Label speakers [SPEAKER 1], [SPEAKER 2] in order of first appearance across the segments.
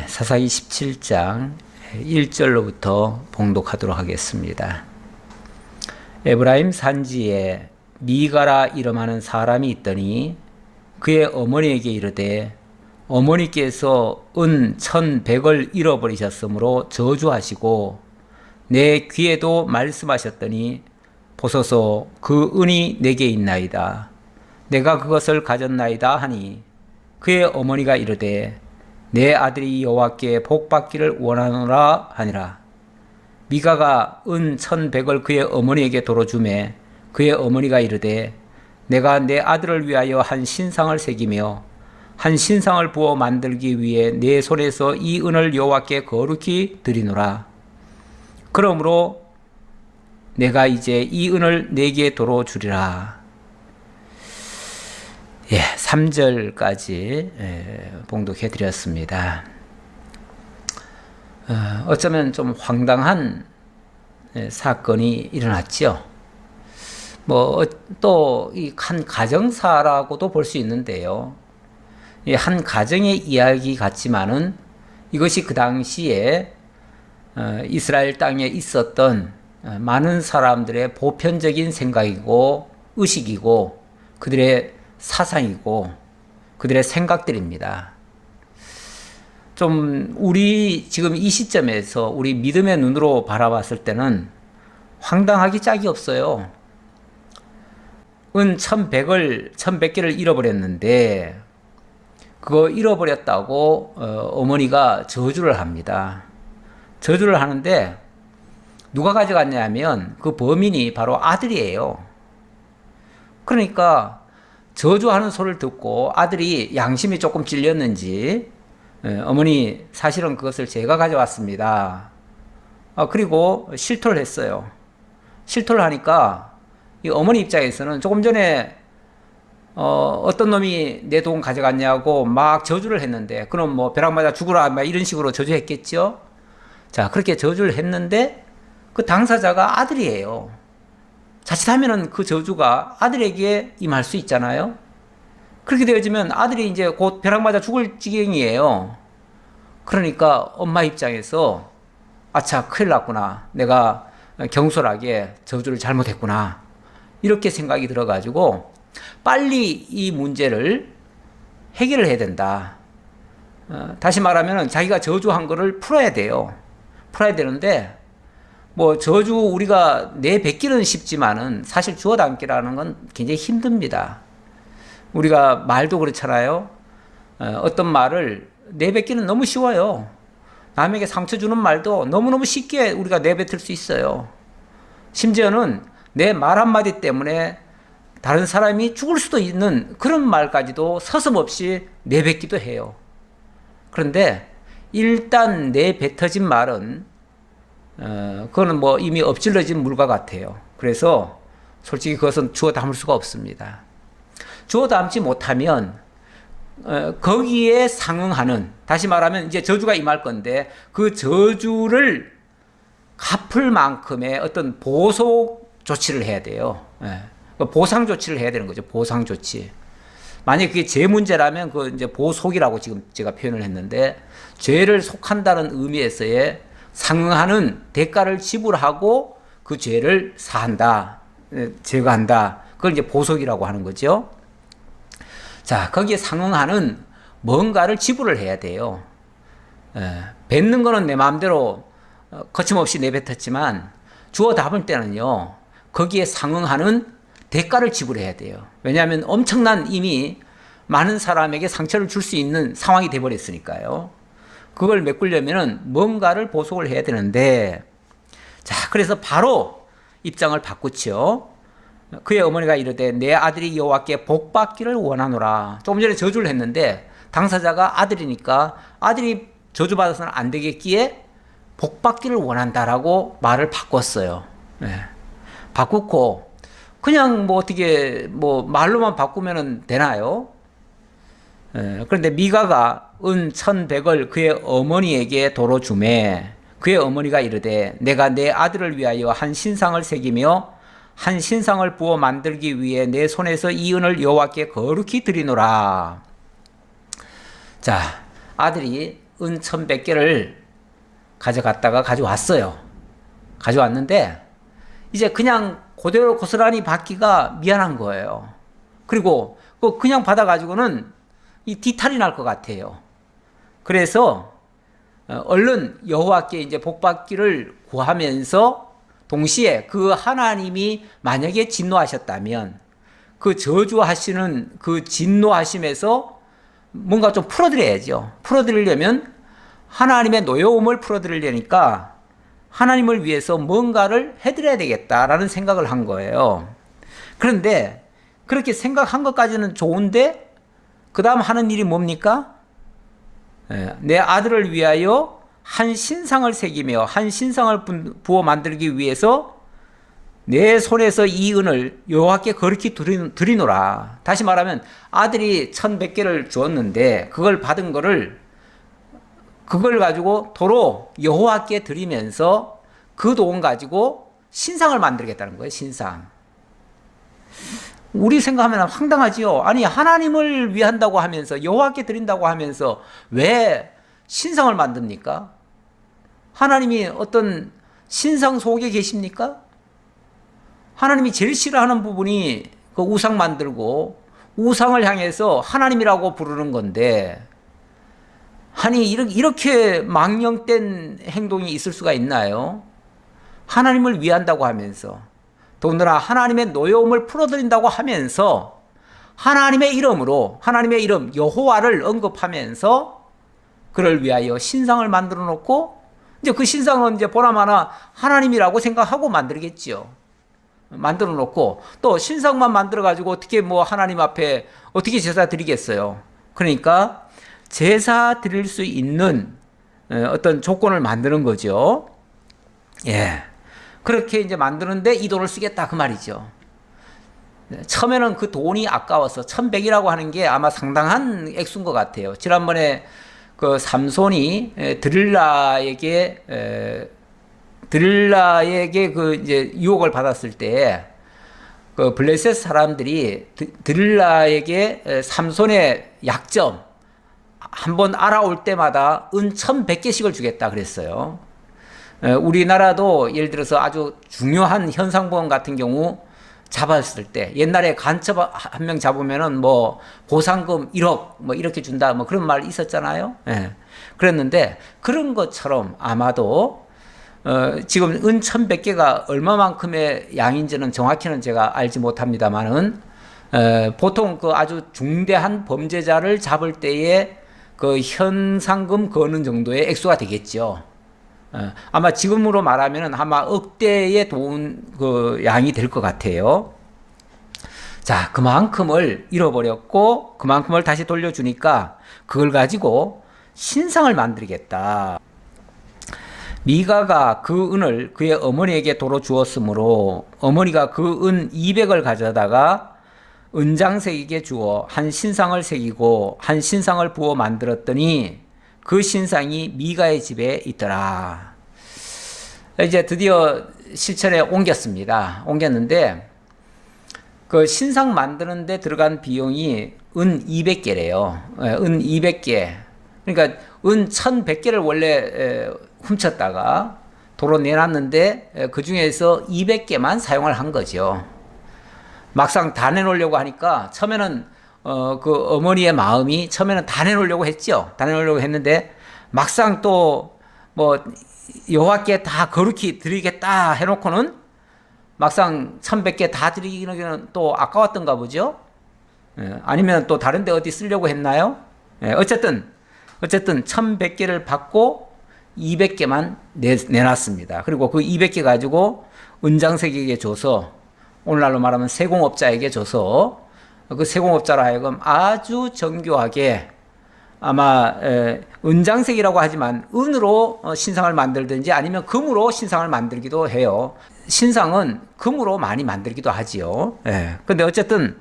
[SPEAKER 1] 사사기 17장 1절로부터 봉독하도록 하겠습니다. 에브라임 산지에 미가라 이름하는 사람이 있더니 그의 어머니에게 이르되 어머니께서 은 1,100을 잃어버리셨으므로 저주하시고 내 귀에도 말씀하셨더니 보소서 그 은이 내게 있나이다. 내가 그것을 가졌나이다 하니 그의 어머니가 이르되 내 아들이 여호와께 복받기를 원하노라 하니라. 미가가 은 1,100을 그의 어머니에게 도로 주매 그의 어머니가 이르되 내가 내 아들을 위하여 한 신상을 새기며 한 신상을 부어 만들기 위해 내 손에서 이 은을 여호와께 거룩히 드리노라. 그러므로 내가 이제 이 은을 내게 도로 주리라. 3절까지 봉독해 드렸습니다. 어쩌면 좀 황당한 사건이 일어났죠. 또 이 한 가정사라고도 볼 수 있는데요. 한 가정의 이야기 같지만은 이것이 그 당시에 이스라엘 땅에 있었던 많은 사람들의 보편적인 생각이고 의식이고 그들의 사상이고 그들의 생각들입니다. 좀 우리 지금 이 시점에서 우리 믿음의 눈으로 바라봤을 때는 황당하기 짝이 없어요. 은 1,100개를 잃어버렸는데 그거 잃어버렸다고 어머니가 저주를 합니다. 저주를 하는데 누가 가져갔냐면 그 범인이 바로 아들이에요. 그러니까 저주하는 소리를 듣고 아들이 양심이 조금 찔렸는지 어머니 사실은 그것을 제가 가져왔습니다. 그리고 실토를 했어요. 실토를 하니까 이 어머니 입장에서는 조금 전에 어떤 놈이 내 돈 가져갔냐고 막 저주를 했는데 그럼 뭐 벼락 맞아 죽으라 막 이런 식으로 저주했겠죠. 자, 그렇게 저주를 했는데 그 당사자가 아들이에요. 자칫하면은 그 저주가 아들에게 임할 수 있잖아요. 그렇게 되어지면 아들이 이제 곧 벼락 맞아 죽을 지경이에요. 그러니까 엄마 입장에서 아차 큰일 났구나. 내가 경솔하게 저주를 잘못했구나. 이렇게 생각이 들어가지고 빨리 이 문제를 해결을 해야 된다. 다시 말하면 자기가 저주한 거를 풀어야 돼요. 풀어야 되는데 저주 우리가 내뱉기는 쉽지만은 사실 주워 담기라는 건 굉장히 힘듭니다. 우리가 말도 그렇잖아요. 어떤 말을 내뱉기는 너무 쉬워요. 남에게 상처 주는 말도 너무너무 쉽게 우리가 내뱉을 수 있어요. 심지어는 내 말 한마디 때문에 다른 사람이 죽을 수도 있는 그런 말까지도 서슴없이 내뱉기도 해요. 그런데 일단 내뱉어진 말은 그거는 이미 엎질러진 물과 같아요. 그래서 솔직히 그것은 주워 담을 수가 없습니다. 주워 담지 못하면 거기에 상응하는, 다시 말하면 이제 저주가 임할 건데 그 저주를 갚을 만큼의 어떤 보속 조치를 해야 돼요. 보상 조치를 해야 되는 거죠. 보상 조치. 만약 그게 죄 문제라면 그 이제 보속이라고 지금 제가 표현을 했는데 죄를 속한다는 의미에서의 상응하는 대가를 지불하고 그 죄를 사한다, 제거한다. 그걸 이제 보속이라고 하는 거죠. 자, 거기에 상응하는 뭔가를 지불을 해야 돼요. 뱉는 거는 내 마음대로 거침없이 내뱉었지만 주워 담을 때는요, 거기에 상응하는 대가를 지불해야 돼요. 왜냐하면 엄청난 이미 많은 사람에게 상처를 줄 수 있는 상황이 돼버렸으니까요. 그걸 메꾸려면 뭔가를 보속을 해야 되는데, 자, 그래서 바로 입장을 바꾸죠. 그의 어머니가 이르되 내 아들이 여호와께 복받기를 원하노라. 조금 전에 저주를 했는데 당사자가 아들이니까 아들이 저주받아서는 안 되겠기에 복받기를 원한다라고 말을 바꿨어요. 바꾸고 그냥 어떻게 말로만 바꾸면 되나요? 그런데 미가가 은 1,100을 그의 어머니에게 도로 주매 그의 어머니가 이르되 내가 내 아들을 위하여 한 신상을 새기며 한 신상을 부어 만들기 위해 내 손에서 이 은을 여호와께 거룩히 드리노라. 자, 아들이 은 1100개를 가져왔어요. 가져왔는데 이제 그냥 그대로 고스란히 받기가 미안한 거예요. 그리고 그냥 받아가지고는 이 뒤탈이 날 것 같아요. 그래서 얼른 여호와께 이제 복받기를 구하면서 동시에 그 하나님이 만약에 진노하셨다면 그 저주하시는 그 진노하심에서 뭔가 좀 풀어드려야죠. 풀어드리려면 하나님의 노여움을 풀어드리려니까 하나님을 위해서 뭔가를 해드려야 되겠다라는 생각을 한 거예요. 그런데 그렇게 생각한 것까지는 좋은데 그 다음 하는 일이 뭡니까? 내 아들을 위하여 한 신상을 새기며 한 신상을 부어 만들기 위해서 내 손에서 이 은을 여호와께 거룩히 드리노라. 다시 말하면 아들이 1100개를 주었는데 그걸 받은 그걸 가지고 도로 여호와께 드리면서 그 돈 가지고 신상을 만들겠다는 거예요. 신상. 우리 생각하면 황당하지요. 아니 하나님을 위한다고 하면서 여호와께 드린다고 하면서 왜 신상을 만듭니까? 하나님이 어떤 신상 속에 계십니까? 하나님이 제일 싫어하는 부분이 그 우상 만들고 우상을 향해서 하나님이라고 부르는 건데 아니 이렇게 망령된 행동이 있을 수가 있나요? 하나님을 위한다고 하면서 더군다나 하나님의 노여움을 풀어드린다고 하면서 하나님의 이름으로 하나님의 이름 여호와를 언급하면서 그를 위하여 신상을 만들어 놓고 이제 그 신상은 이제 보나마나 하나님이라고 생각하고 만들겠지요. 만들어 놓고 또 신상만 만들어 가지고 어떻게 뭐 하나님 앞에 어떻게 제사 드리겠어요. 그러니까 제사 드릴 수 있는 어떤 조건을 만드는 거죠. 예. 그렇게 이제 만드는데 이 돈을 쓰겠다 그 말이죠. 처음에는 그 돈이 아까워서 1100이라고 하는 게 아마 상당한 액수인 것 같아요. 지난번에 그 삼손이 드릴라에게 그 이제 유혹을 받았을 때 그 블레셋 사람들이 드릴라에게 삼손의 약점 한번 알아올 때마다 은 1100개씩을 주겠다 그랬어요. 우리나라도 예를 들어서 아주 중요한 현상범 같은 경우 잡았을 때 옛날에 간첩 한 명 잡으면은 뭐 보상금 1억 뭐 이렇게 준다 뭐 그런 말 있었잖아요. 예. 그랬는데 그런 것처럼 아마도 지금 은 1100개가 얼마만큼의 양인지는 정확히는 제가 알지 못합니다만은 보통 그 아주 중대한 범죄자를 잡을 때에 그 현상금 거는 정도의 액수가 되겠죠. 아마 지금으로 말하면 아마 억대의 돈 그 양이 될 것 같아요. 자, 그만큼을 잃어버렸고 그만큼을 다시 돌려주니까 그걸 가지고 신상을 만들겠다. 미가가 그 은을 그의 어머니에게 도로 주었으므로 어머니가 그 은 200을 가져다가 은장색에게 주어 한 신상을 새기고 한 신상을 부어 만들었더니 그 신상이 미가의 집에 있더라. 이제 드디어 실천에 옮겼는데 그 신상 만드는데 들어간 비용이 은 200개래요. 은 200개. 그러니까 은 1100개를 원래 훔쳤다가 도로 내놨는데 그 중에서 200개만 사용을 한 거죠. 막상 다 내놓으려고 하니까 처음에는 그 어머니의 마음이 처음에는 다 내놓으려고 했죠. 다 내놓으려고 했는데 막상 또 뭐 여호와께 다 거룩히 드리겠다 해놓고는 막상 1100개 다 드리기는 또 아까웠던가 보죠. 아니면 또 다른 데 어디 쓰려고 했나요? 어쨌든 1100개를 받고 200개만 내놨습니다. 그리고 그 200개 가지고 은장색에게 줘서 오늘날로 말하면 세공업자에게 줘서 그 세공업자로 하여금 아주 정교하게 아마 은장색이라고 하지만 은으로 신상을 만들든지 아니면 금으로 신상을 만들기도 해요. 신상은 금으로 많이 만들기도 하지요. 근데 어쨌든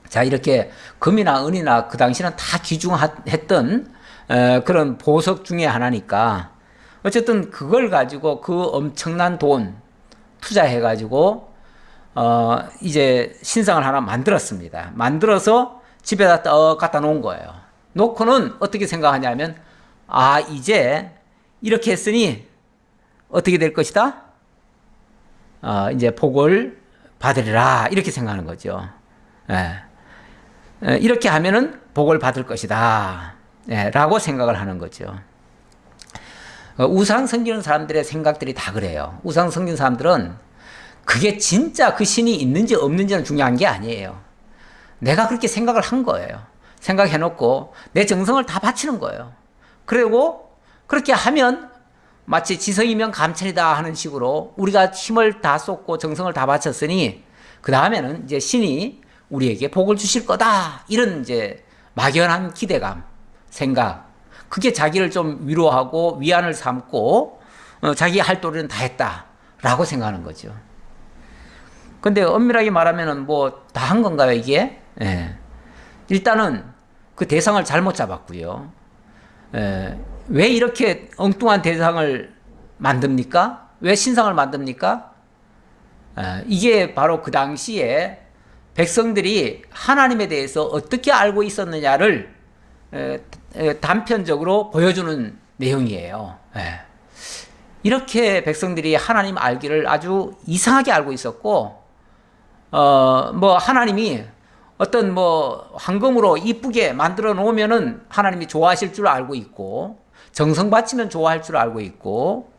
[SPEAKER 1] 자 이렇게 금이나 은이나 그 당시는 다 귀중했던 그런 보석 중에 하나니까 어쨌든 그걸 가지고 그 엄청난 돈 투자해 가지고 이제 신상을 하나 만들었습니다. 만들어서 집에다 갖다 놓은 거예요. 놓고는 어떻게 생각하냐면 아, 이제 이렇게 했으니 어떻게 될 것이다? 이제 복을 받으리라. 이렇게 생각하는 거죠. 이렇게 하면은 복을 받을 것이다. 라고 생각을 하는 거죠. 우상 섬기는 사람들의 생각들이 다 그래요. 우상 섬기는 사람들은 그게 진짜 그 신이 있는지 없는지는 중요한 게 아니에요. 내가 그렇게 생각을 한 거예요. 생각해놓고 내 정성을 다 바치는 거예요. 그리고 그렇게 하면 마치 지성이면 감천이다 하는 식으로 우리가 힘을 다 쏟고 정성을 다 바쳤으니 그 다음에는 이제 신이 우리에게 복을 주실 거다. 이런 이제 막연한 기대감, 생각. 그게 자기를 좀 위로하고 위안을 삼고 자기 할 도리는 다 했다라고 생각하는 거죠. 근데 엄밀하게 말하면은 뭐 다 한 건가요, 이게? 일단은 그 대상을 잘못 잡았고요. 왜 이렇게 엉뚱한 대상을 만듭니까? 왜 신상을 만듭니까? 이게 바로 그 당시에 백성들이 하나님에 대해서 어떻게 알고 있었느냐를 단편적으로 보여주는 내용이에요. 이렇게 백성들이 하나님 알기를 아주 이상하게 알고 있었고, 뭐 하나님이 어떤 뭐 황금으로 이쁘게 만들어 놓으면은 하나님이 좋아하실 줄 알고 있고, 정성 바치면 좋아할 줄 알고 있고,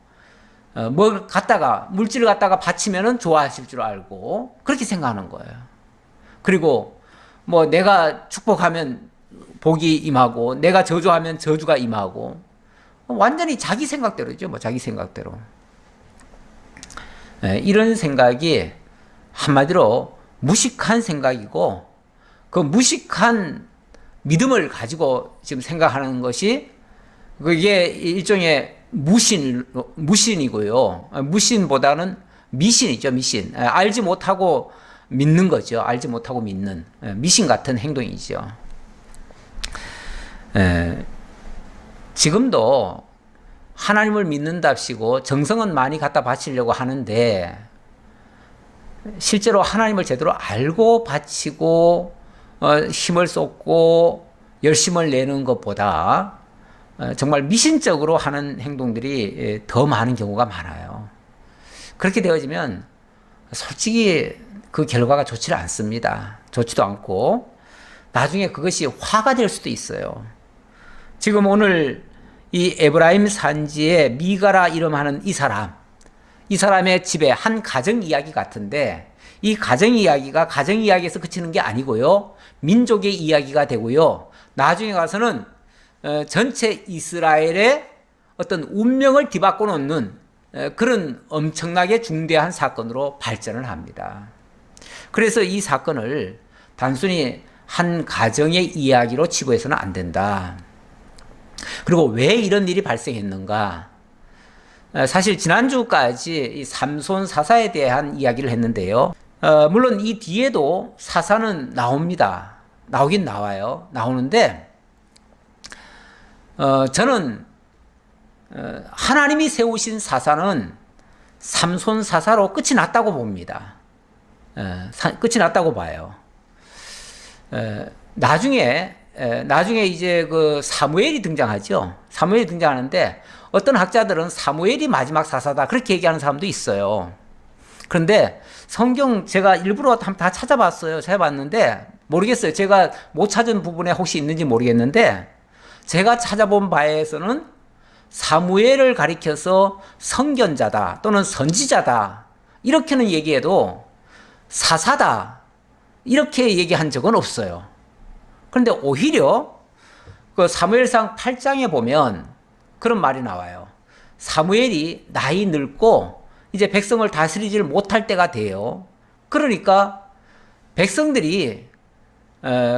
[SPEAKER 1] 뭘 갖다가 물질을 갖다가 바치면은 좋아하실 줄 알고 그렇게 생각하는 거예요. 그리고 뭐 내가 축복하면 복이 임하고 내가 저주하면 저주가 임하고 완전히 자기 생각대로죠. 뭐 자기 생각대로. 이런 생각이 한마디로 무식한 생각이고 그 무식한 믿음을 가지고 지금 생각하는 것이 그게 일종의 무신이고요. 무신보다는 미신이죠, 미신. 알지 못하고 믿는 거죠. 알지 못하고 믿는 미신 같은 행동이죠. 지금도 하나님을 믿는답시고 정성은 많이 갖다 바치려고 하는데 실제로 하나님을 제대로 알고 바치고 힘을 쏟고 열심을 내는 것보다 정말 미신적으로 하는 행동들이 더 많은 경우가 많아요. 그렇게 되어지면 솔직히 그 결과가 좋지 않습니다. 좋지도 않고 나중에 그것이 화가 될 수도 있어요. 지금 오늘 이 에브라임 산지에 미가라 이름하는 이 사람의 집에 한 가정 이야기 같은데 이 가정 이야기가 가정 이야기에서 그치는 게 아니고요. 민족의 이야기가 되고요. 나중에 가서는 전체 이스라엘의 어떤 운명을 뒤바꿔 놓는 그런 엄청나게 중대한 사건으로 발전을 합니다. 그래서 이 사건을 단순히 한 가정의 이야기로 치부해서는 안 된다. 그리고 왜 이런 일이 발생했는가? 사실 지난주까지 이 삼손 사사에 대한 이야기를 했는데요. 물론 이 뒤에도 사사는 나옵니다. 나오긴 나와요. 나오는데 저는 하나님이 세우신 사사는 삼손 사사로 끝이 났다고 봅니다. 끝이 났다고 봐요. 나중에 이제 그 사무엘이 등장하죠. 사무엘이 등장하는데 어떤 학자들은 사무엘이 마지막 사사다 그렇게 얘기하는 사람도 있어요. 그런데 성경 제가 일부러 다 찾아봤어요. 찾아봤는데 모르겠어요. 제가 못 찾은 부분에 혹시 있는지 모르겠는데 제가 찾아본 바에서는 사무엘을 가리켜서 선견자다 또는 선지자다 이렇게는 얘기해도 사사다 이렇게 얘기한 적은 없어요. 그런데 오히려 그 사무엘상 8장에 보면 그런 말이 나와요. 사무엘이 나이 늙고 이제 백성을 다스리지를 못할 때가 돼요. 그러니까 백성들이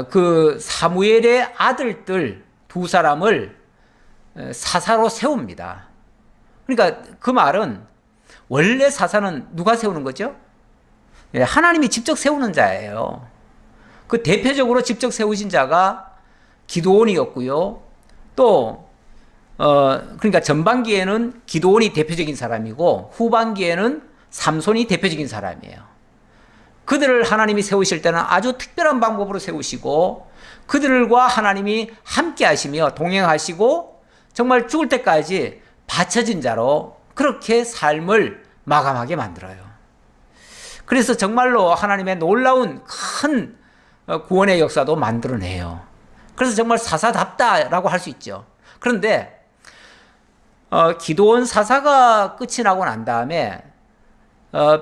[SPEAKER 1] 그 사무엘의 아들들 두 사람을 사사로 세웁니다. 그러니까 그 말은 원래 사사는 누가 세우는 거죠? 하나님이 직접 세우는 자예요. 그 대표적으로 직접 세우신 자가 기드온이었고요. 또 그러니까 전반기에는 기드온이 대표적인 사람이고 후반기에는 삼손이 대표적인 사람이에요. 그들을 하나님이 세우실 때는 아주 특별한 방법으로 세우시고 그들과 하나님이 함께 하시며 동행하시고 정말 죽을 때까지 바쳐진 자로 그렇게 삶을 마감하게 만들어요. 그래서 정말로 하나님의 놀라운 큰 구원의 역사도 만들어내요. 그래서 정말 사사답다라고 할 수 있죠. 그런데 기드온 사사가 끝이 나고 난 다음에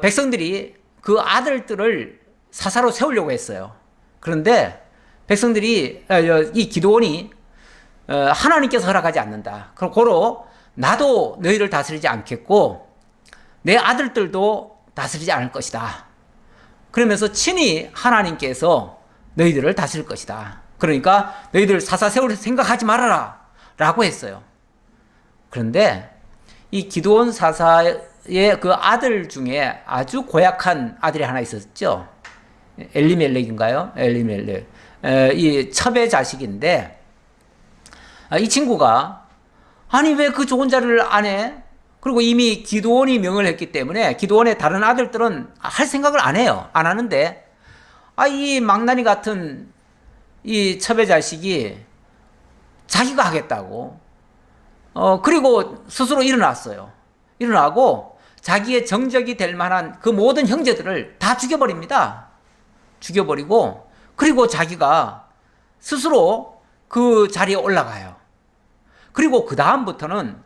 [SPEAKER 1] 백성들이 그 아들들을 사사로 세우려고 했어요. 그런데 백성들이 이 기드온이 하나님께서 허락하지 않는다. 그럼 고로 나도 너희를 다스리지 않겠고 내 아들들도 다스리지 않을 것이다. 그러면서 친히 하나님께서 너희들을 다스릴 것이다. 그러니까 너희들 사사 세울 생각하지 말아라 라고 했어요. 그런데 이 기드온 사사의 그 아들 중에 아주 고약한 아들이 하나 있었죠. 엘리멜렉인가요? 엘리멜렉. 이 첩의 자식인데 이 친구가 아니 왜 그 좋은 자리를 안 해? 그리고 이미 기드온이 명을 했기 때문에 기드온의 다른 아들들은 할 생각을 안 해요. 안 하는데 이 망나니 같은 이 첩의 자식이 자기가 하겠다고 그리고 스스로 일어났어요. 일어나고 자기의 정적이 될 만한 그 모든 형제들을 다 죽여버립니다. 죽여버리고 그리고 자기가 스스로 그 자리에 올라가요. 그리고 그 다음부터는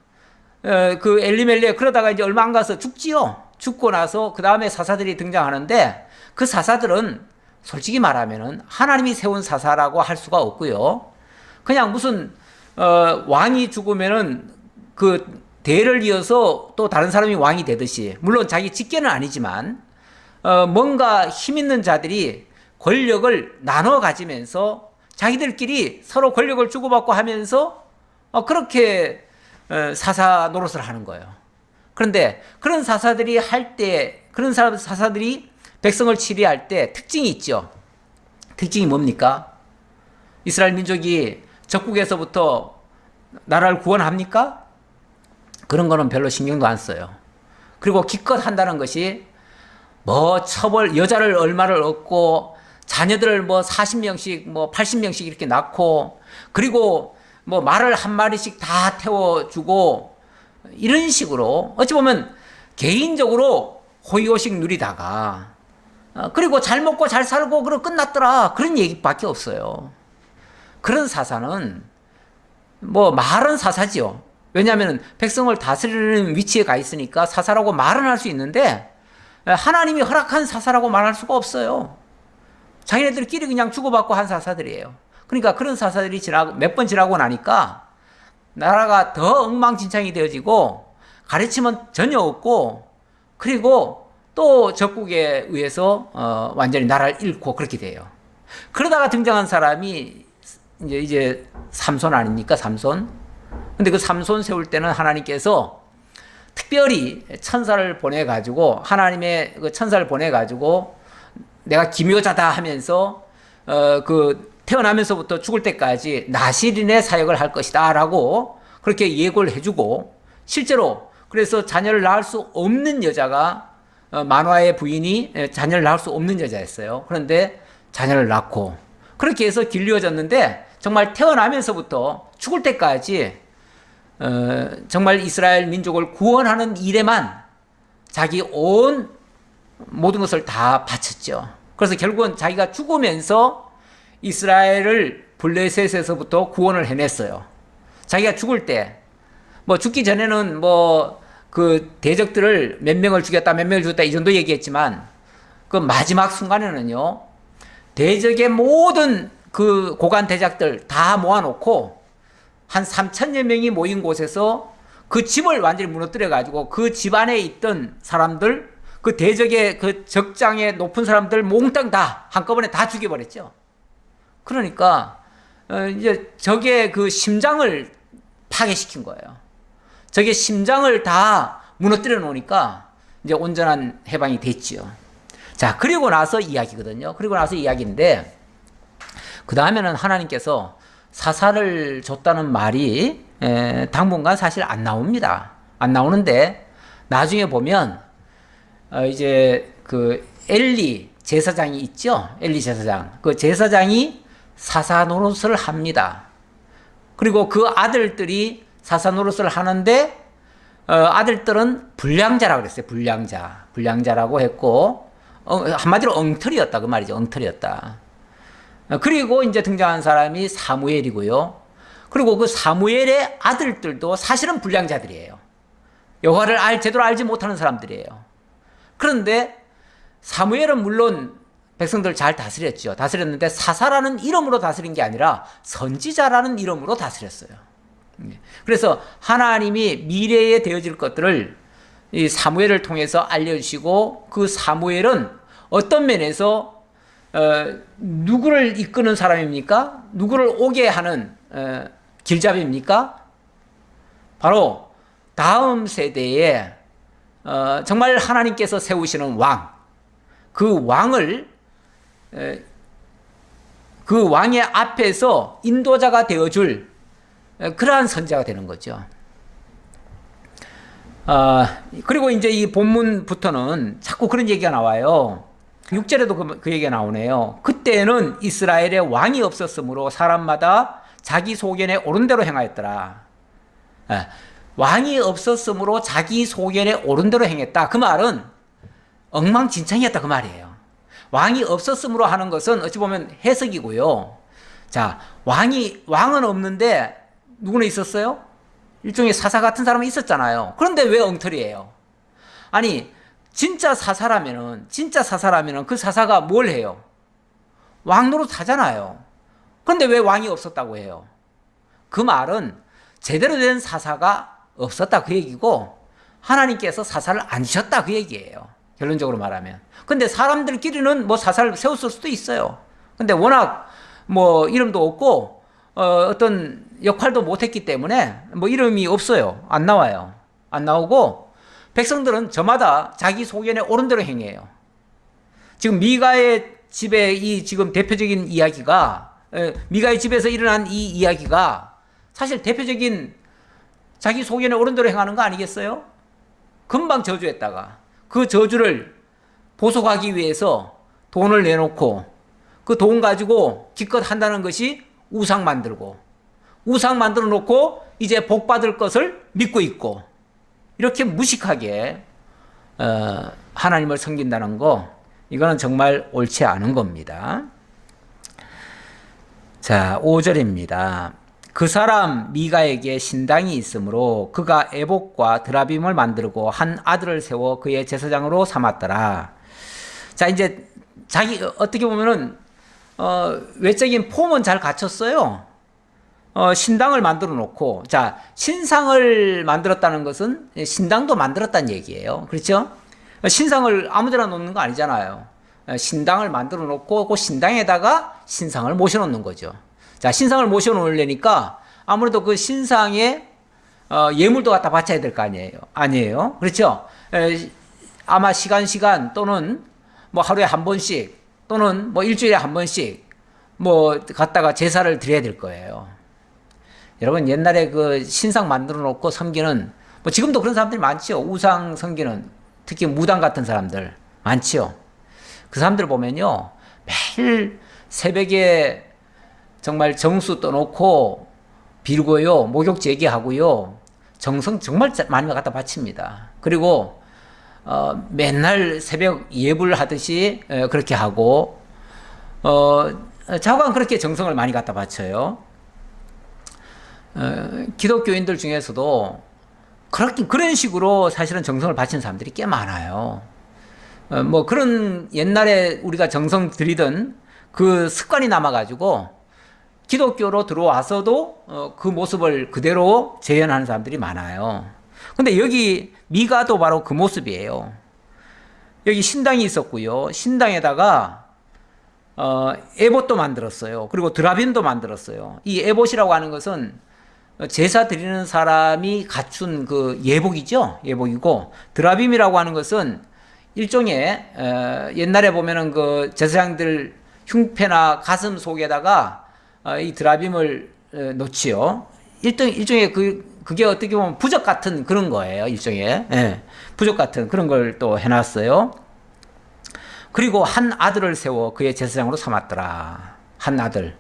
[SPEAKER 1] 그 엘리멜렉 그러다가 이제 얼마 안 가서 죽지요. 죽고 나서 그 다음에 사사들이 등장하는데 그 사사들은 솔직히 말하면은 하나님이 세운 사사라고 할 수가 없고요. 그냥 무슨 왕이 죽으면은 그 대를 이어서 또 다른 사람이 왕이 되듯이 물론 자기 직계는 아니지만 뭔가 힘 있는 자들이 권력을 나눠 가지면서 자기들끼리 서로 권력을 주고받고 하면서 그렇게 사사 노릇을 하는 거예요. 그런데 그런 사사들이 할 때 그런 사사들이 백성을 치리할 때 특징이 있죠. 특징이 뭡니까? 이스라엘 민족이 적국에서부터 나라를 구원합니까? 그런 거는 별로 신경도 안 써요. 그리고 기껏 한다는 것이 뭐 처벌 여자를 얼마를 얻고 자녀들을 뭐 40명씩 뭐 80명씩 이렇게 낳고 그리고 뭐 말을 한 마리씩 다 태워주고 이런 식으로 어찌 보면 개인적으로 호의호식 누리다가 그리고 잘 먹고 잘 살고 그러고 끝났더라 그런 얘기밖에 없어요. 그런 사사는 뭐 말은 사사지요. 왜냐하면 백성을 다스리는 위치에 가 있으니까 사사라고 말은 할 수 있는데 하나님이 허락한 사사라고 말할 수가 없어요. 자기네들끼리 그냥 주고받고 한 사사들이에요. 그러니까 그런 사사들이 몇 번 지나고 나니까 나라가 더 엉망진창이 되어지고 가르침은 전혀 없고 그리고 또 적국에 의해서 완전히 나라를 잃고 그렇게 돼요. 그러다가 등장한 사람이 이제 삼손 아닙니까? 삼손. 근데 그 삼손 세울 때는 하나님께서 특별히 천사를 보내가지고 하나님의 그 천사를 보내가지고 내가 기묘자다 하면서 그 태어나면서부터 죽을 때까지 나실인의 사역을 할 것이다 라고 그렇게 예고를 해주고 실제로 그래서 자녀를 낳을 수 없는 여자가 만화의 부인이 자녀를 낳을 수 없는 여자였어요. 그런데 자녀를 낳고 그렇게 해서 길러졌는데 정말 태어나면서부터 죽을 때까지 정말 이스라엘 민족을 구원하는 일에만 자기 온 모든 것을 다 바쳤죠. 그래서 결국은 자기가 죽으면서 이스라엘을 블레셋에서부터 구원을 해냈어요. 자기가 죽을 때, 뭐 죽기 전에는 뭐 그 대적들을 몇 명을 죽였다, 몇 명을 죽였다 이 정도 얘기했지만 그 마지막 순간에는요, 대적의 모든 그 고관 대작들 다 모아놓고 한 3,000여 명이 모인 곳에서 그 집을 완전히 무너뜨려가지고 그 집 안에 있던 사람들, 그 대적의 그 적장의 높은 사람들 몽땅 다 한꺼번에 다 죽여버렸죠. 그러니까 이제 적의 그 심장을 파괴시킨 거예요. 적의 심장을 다 무너뜨려 놓으니까 이제 온전한 해방이 됐지요. 자, 그리고 나서 이야기거든요. 그리고 나서 이야기인데 그 다음에는 하나님께서 사사를 줬다는 말이 당분간 사실 안 나옵니다. 안 나오는데 나중에 보면 이제 그 엘리 제사장이 있죠. 엘리 제사장. 그 제사장이 사사 노릇을 합니다. 그리고 그 아들들이 사사 노릇을 하는데 아들들은 불량자라고 그랬어요. 불량자라고 했고 한마디로 엉터리였다 그 말이죠. 엉터리였다. 그리고 이제 등장한 사람이 사무엘이고요. 그리고 그 사무엘의 아들들도 사실은 불량자들이에요. 여호와를 제대로 알지 못하는 사람들이에요. 그런데 사무엘은 물론 백성들을 잘 다스렸죠. 다스렸는데 사사라는 이름으로 다스린 게 아니라 선지자라는 이름으로 다스렸어요. 그래서 하나님이 미래에 되어질 것들을 이 사무엘을 통해서 알려주시고, 그 사무엘은 어떤 면에서 누구를 이끄는 사람입니까? 누구를 오게 하는 길잡이입니까? 바로 다음 세대에 정말 하나님께서 세우시는 왕, 그 왕을 그 왕의 앞에서 인도자가 되어줄 그러한 선지자가 되는 거죠. 그리고 이제 이 본문부터는 자꾸 그런 얘기가 나와요. 6절에도 그 얘기가 나오네요. 그때는 이스라엘에 왕이 없었으므로 사람마다 자기 소견에 옳은 대로 행하였더라. 왕이 없었으므로 자기 소견에 옳은 대로 행했다. 그 말은 엉망진창이었다 그 말이에요. 왕이 없었으므로 하는 것은 어찌 보면 해석이고요. 자, 왕은 없는데 누구는 있었어요? 일종의 사사 같은 사람이 있었잖아요. 그런데 왜 엉터리예요? 아니, 진짜 사사라면은 그 사사가 뭘 해요? 왕 노릇 하잖아요. 그런데 왜 왕이 없었다고 해요? 그 말은 제대로 된 사사가 없었다 그 얘기고, 하나님께서 사사를 안 주셨다 그 얘기예요. 결론적으로 말하면. 근데 사람들끼리는 뭐 사사를 세웠을 수도 있어요. 근데 워낙 뭐 이름도 없고 어떤 역할도 못했기 때문에 뭐 이름이 없어요. 안 나와요. 안 나오고 백성들은 저마다 자기 소견에 옳은 대로 행해요. 지금 미가의 집에 이 지금 대표적인 이야기가, 미가의 집에서 일어난 이 이야기가 사실 대표적인 자기 소견에 옳은 대로 행하는 거 아니겠어요? 금방 저주했다가 그 저주를 보속하기 위해서 돈을 내놓고 그 돈 가지고 기껏 한다는 것이 우상 만들고, 우상 만들어 놓고 이제 복 받을 것을 믿고 있고, 이렇게 무식하게 하나님을 섬긴다는 거, 이거는 정말 옳지 않은 겁니다. 자, 5절입니다. 그 사람 미가에게 신당이 있으므로 그가 에봇과 드라빔을 만들고 한 아들을 세워 그의 제사장으로 삼았더라. 자, 이제 자기 어떻게 보면은 외적인 폼은 잘 갖췄어요. 신당을 만들어 놓고, 자, 신상을 만들었다는 것은 신당도 만들었다는 얘기예요. 그렇죠? 신상을 아무데나 놓는 거 아니잖아요. 신당을 만들어 놓고 그 신당에다가 신상을 모셔 놓는 거죠. 자, 신상을 모셔 놓으려니까 아무래도 그 신상에 예물도 갖다 바쳐야 될 거 아니에요? 그렇죠? 아마 시간 또는 뭐 하루에 한 번씩 또는 뭐 일주일에 한 번씩 뭐 갖다가 제사를 드려야 될 거예요. 여러분, 옛날에 그 신상 만들어 놓고 섬기는, 뭐 지금도 그런 사람들이 많죠. 우상 섬기는, 특히 무당 같은 사람들 많죠. 그 사람들 보면요, 매일 새벽에 정말 정수 떠놓고 빌고요, 목욕 제기하고요, 정성 정말 많이 갖다 바칩니다. 그리고 맨날 새벽 예불 하듯이 그렇게 하고, 자관 그렇게 정성을 많이 갖다 바쳐요. 기독교인들 중에서도 그런 식으로 사실은 정성을 바치는 사람들이 꽤 많아요. 뭐 그런 옛날에 우리가 정성 들이던 그 습관이 남아가지고 기독교로 들어와서도 그 모습을 그대로 재현하는 사람들이 많아요. 근데 여기 미가도 바로 그 모습이에요. 여기 신당이 있었고요. 신당에다가 에봇도 만들었어요. 그리고 드라빔도 만들었어요. 이 에봇이라고 하는 것은 제사 드리는 사람이 갖춘 그 예복이죠. 예복이고, 드라빔이라고 하는 것은 일종의 옛날에 보면은 그 제사장들 흉패나 가슴 속에다가 이 드라빔을 놓지요. 일종의 그게 어떻게 보면 부적 같은 그런 거예요. 일종의 부적 같은 그런 걸 또 해놨어요. 그리고 한 아들을 세워 그의 제사장으로 삼았더라. 한 아들.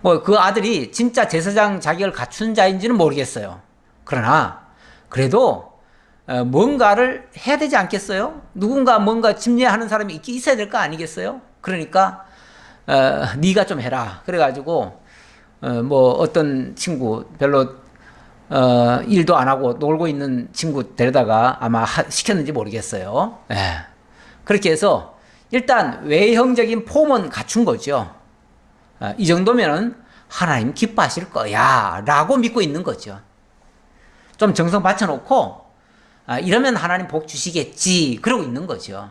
[SPEAKER 1] 뭐 그 아들이 진짜 제사장 자격을 갖춘 자인지는 모르겠어요. 그러나 그래도 뭔가를 해야 되지 않겠어요? 누군가 뭔가 집례하는 사람이 있어야 될 거 아니겠어요? 그러니까 네가 좀 해라. 그래가지고 뭐 어떤 친구 별로 일도 안 하고 놀고 있는 친구 데려다가 아마 시켰는지 모르겠어요. 예. 그렇게 해서 일단 외형적인 폼은 갖춘 거죠. 이 정도면은 하나님 기뻐하실 거야 라고 믿고 있는 거죠. 좀 정성 바쳐놓고 이러면 하나님 복 주시겠지 그러고 있는 거죠.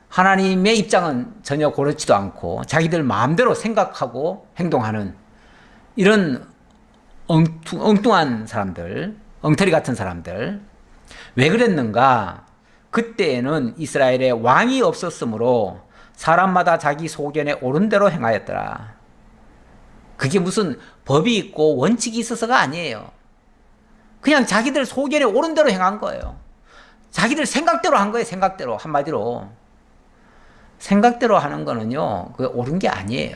[SPEAKER 1] 하나님의 입장은 전혀 고렇지도 않고 자기들 마음대로 생각하고 행동하는 이런 엉뚱한 사람들, 엉터리 같은 사람들. 왜 그랬는가? 그때에는 이스라엘에 왕이 없었으므로 사람마다 자기 소견에 옳은 대로 행하였더라. 그게 무슨 법이 있고 원칙이 있어서가 아니에요. 그냥 자기들 소견에 옳은 대로 행한 거예요. 자기들 생각대로 한 거예요. 생각대로. 한마디로. 생각대로 하는 거는요, 그게 옳은 게 아니에요.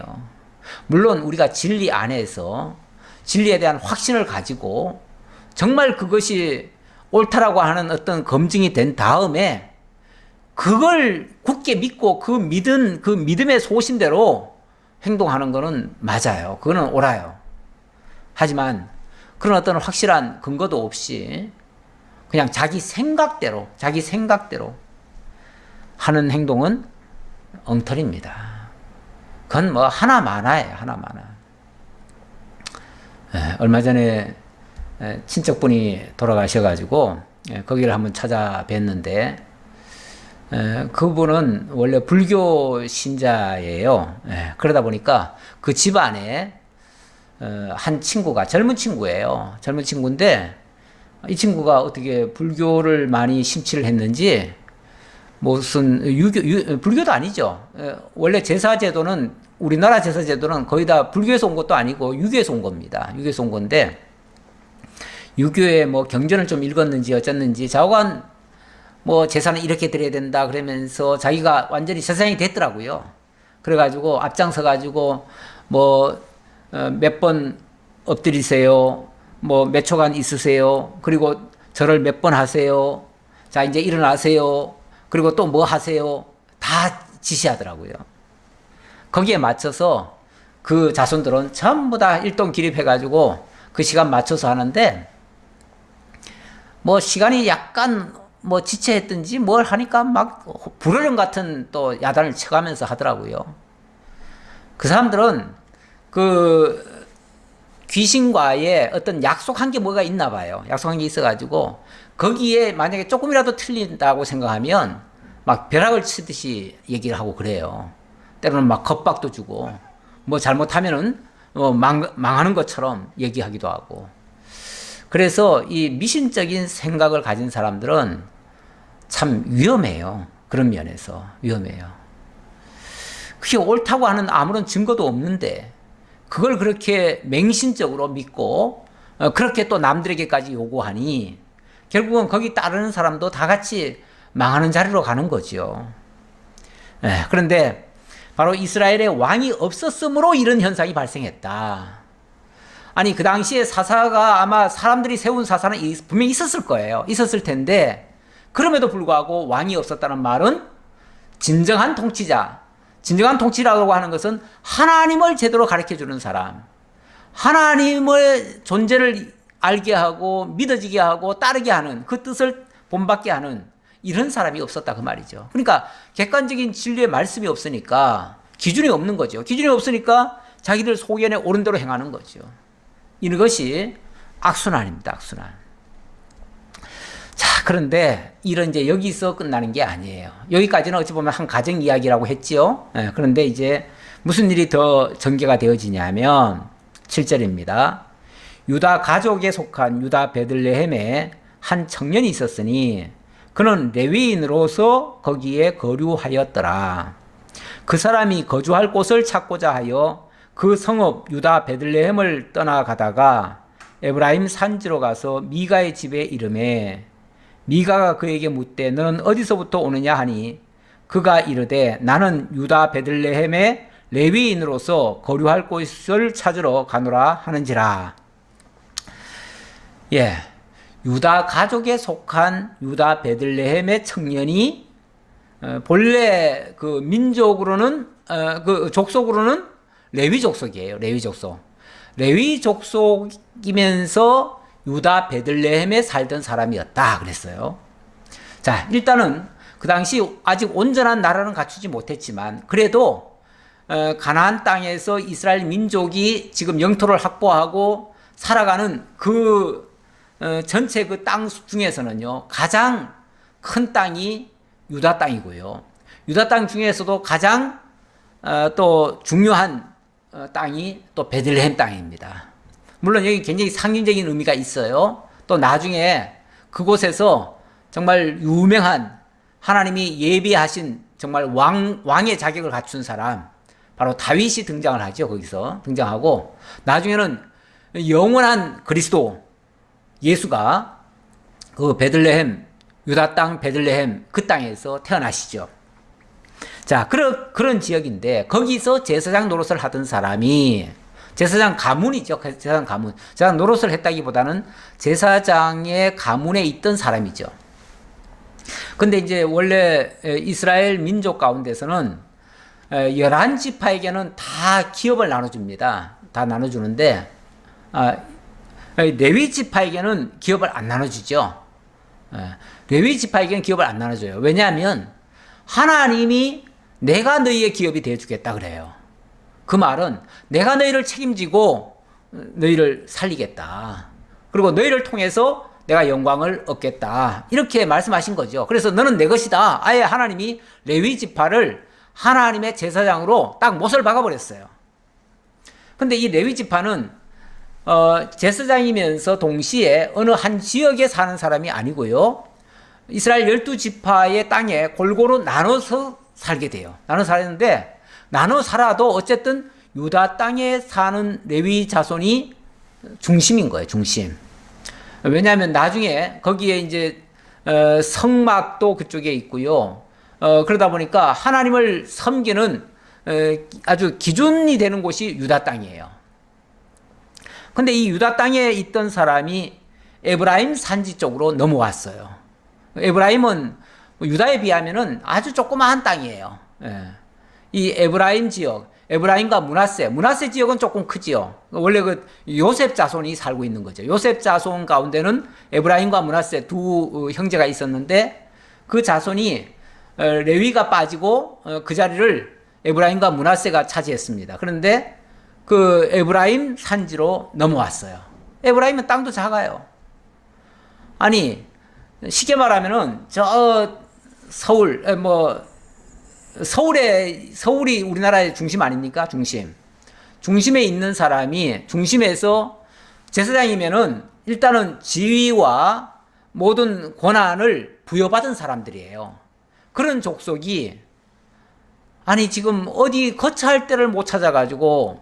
[SPEAKER 1] 물론 우리가 진리 안에서 진리에 대한 확신을 가지고 정말 그것이 옳다라고 하는 어떤 검증이 된 다음에 그걸 굳게 믿고 그 믿음의 소신대로 행동하는 거는 맞아요. 그거는 옳아요. 하지만 그런 어떤 확실한 근거도 없이 그냥 자기 생각대로 하는 행동은 엉터리입니다. 그건 뭐 하나마나예요. 하나마나. 얼마 전에 친척분이 돌아가셔가지고 거기를 한번 찾아뵀는데 그분은 원래 불교 신자예요. 그러다 보니까 그 집안에 한 친구가 젊은 친구예요. 젊은 친구인데 이 친구가 어떻게 불교를 많이 심취를 했는지 무슨 불교도 아니죠. 원래 제사제도는 우리나라 제사제도는 거의 다 불교에서 온 것도 아니고 유교에서 온 겁니다. 유교에서 온 건데 유교에 뭐 경전을 좀 읽었는지 어쨌는지 좌우간 뭐 제사는 이렇게 드려야 된다 그러면서 자기가 완전히 세상이 됐더라고요. 그래가지고 앞장서 가지고 뭐 몇 번 엎드리세요. 뭐 몇 초간 있으세요. 그리고 절을 몇 번 하세요. 자 이제 일어나세요. 그리고 또 뭐 하세요. 다 지시하더라고요. 거기에 맞춰서 그 자손들은 전부 다 일동 기립해가지고 그 시간 맞춰서 하는데 뭐 시간이 약간 뭐 지체했든지 뭘 하니까 막 불어령 같은 또 야단을 쳐가면서 하더라고요. 그 사람들은 그 귀신과의 어떤 약속한 게 뭐가 있나 봐요. 약속한 게 있어가지고 거기에 만약에 조금이라도 틀린다고 생각하면 막 벼락을 치듯이 얘기를 하고 그래요. 때로는 막 겁박도 주고 뭐 잘못하면은 망하는 것처럼 얘기하기도 하고. 그래서 이 미신적인 생각을 가진 사람들은 참 위험해요. 그런 면에서 위험해요. 그게 옳다고 하는 아무런 증거도 없는데 그걸 그렇게 맹신적으로 믿고 그렇게 또 남들에게까지 요구하니 결국은 거기 따르는 사람도 다 같이 망하는 자리로 가는 거죠. 그런데 바로 이스라엘에 왕이 없었으므로 이런 현상이 발생했다. 아니 그 당시에 사사가 아마 사람들이 세운 사사는 분명히 있었을 거예요. 있었을 텐데 그럼에도 불구하고 왕이 없었다는 말은 진정한 통치라고 하는 것은 하나님을 제대로 가르쳐주는 사람, 하나님의 존재를 알게 하고 믿어지게 하고 따르게 하는 그 뜻을 본받게 하는 이런 사람이 없었다 그 말이죠. 그러니까 객관적인 진리의 말씀이 없으니까 기준이 없는 거죠. 기준이 없으니까 자기들 소견에 옳은 대로 행하는 거죠. 이것이 악순환입니다. 악순환. 자, 그런데 이런 이제 여기서 끝나는 게 아니에요. 여기까지는 어찌 보면 한 가정 이야기라고 했지요. 그런데 이제 무슨 일이 더 전개가 되어지냐면 7절입니다. 유다 가족에 속한 유다 베들레헴에 한 청년이 있었으니 그는 레위인으로서 거기에 거류하였더라. 그 사람이 거주할 곳을 찾고자 하여 그 성읍 유다 베들레헴을 떠나가다가 에브라임 산지로 가서 미가의 집에 이르매 미가가 그에게 묻되 너는 어디서부터 오느냐 하니 그가 이르되 나는 유다 베들레헴의 레위인으로서 거류할 곳을 찾으러 가노라 하는지라. 예, 유다 가족에 속한 유다 베들레헴의 청년이 본래 그 민족으로는 그 족속으로는 레위 족속이에요. 레위 족속. 레위 족속이면서 유다 베들레헴에 살던 사람이었다 그랬어요. 자, 일단은 그 당시 아직 온전한 나라는 갖추지 못했지만 그래도 가나안 땅에서 이스라엘 민족이 지금 영토를 확보하고 살아가는 그 전체 그 땅 중에서는요, 가장 큰 땅이 유다 땅이고요. 유다 땅 중에서도 가장 또 중요한 땅이 또 베들레헴 땅입니다. 물론 여기 굉장히 상징적인 의미가 있어요. 또 나중에 그곳에서 정말 유명한 하나님이 예비하신 정말 왕의 자격을 갖춘 사람, 바로 다윗이 등장을 하죠. 거기서 등장하고 나중에는 영원한 그리스도 예수가 그 베들레헴, 유다 땅 베들레헴 그 땅에서 태어나시죠. 자, 그런 지역인데 거기서 제사장 노릇을 하던 사람이 제사장 가문이죠. 제사장 가문. 제사장 노릇을 했다기보다는 제사장의 가문에 있던 사람이죠. 근데 이제 원래 이스라엘 민족 가운데서는 11지파에게는 다 기업을 나눠줍니다. 다 나눠주는데 레위 지파에게는 기업을 안 나눠주죠. 레위 지파에게는 기업을 안 나눠줘요. 왜냐하면 하나님이 내가 너희의 기업이 되어주겠다 그래요. 그 말은 내가 너희를 책임지고 너희를 살리겠다. 그리고 너희를 통해서 내가 영광을 얻겠다. 이렇게 말씀하신 거죠. 그래서 너는 내 것이다. 아예 하나님이 레위 지파를 하나님의 제사장으로 딱 못을 박아버렸어요. 근데 이 레위 지파는 제사장이면서 동시에 어느 한 지역에 사는 사람이 아니고요. 이스라엘 12지파의 땅에 골고루 나눠서 살게 돼요. 나눠 살았는데 나눠 살아도 어쨌든 유다 땅에 사는 레위 자손이 중심인 거예요. 중심. 왜냐하면 나중에 거기에 이제 성막도 그쪽에 있고요. 그러다 보니까 하나님을 섬기는 아주 기준이 되는 곳이 유다 땅이에요. 근데 이 유다 땅에 있던 사람이 에브라임 산지 쪽으로 넘어왔어요. 에브라임은 유다에 비하면은 아주 조그마한 땅이에요. 이 에브라임 지역, 에브라임과 문하세 지역은 조금 크지요. 원래 그 요셉 자손이 살고 있는 거죠. 요셉 자손 가운데는 에브라임과 문하세 두 형제가 있었는데 그 자손이 레위가 빠지고 그 자리를 에브라임과 문하세가 차지했습니다. 그런데 그 에브라임 산지로 넘어왔어요. 에브라임은 땅도 작아요. 아니 쉽게 말하면은 저 서울이 우리나라의 중심 아닙니까? 중심에 있는 사람이 중심에서 제사장이면은 일단은 지위와 모든 권한을 부여받은 사람들이에요. 그런 족속이 아니 지금 어디 거처할 데를 못 찾아가지고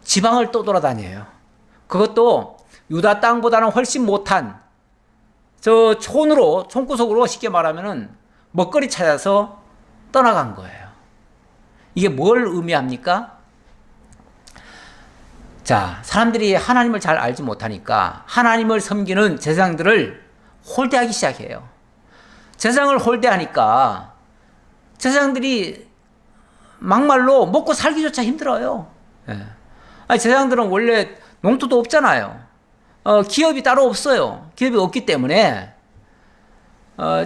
[SPEAKER 1] 지방을 떠돌아다녀요. 그것도 유다 땅보다는 훨씬 못한 저 촌구석으로 쉽게 말하면은 먹거리 찾아서 떠나간 거예요. 이게 뭘 의미합니까? 자, 사람들이 하나님을 잘 알지 못하니까 하나님을 섬기는 제사장들을 홀대하기 시작해요. 제사장을 홀대하니까 제사장들이 막말로 먹고 살기조차 힘들어요. 아니, 제사장들은 원래 농토도 없잖아요. 기업이 따로 없어요. 기업이 없기 때문에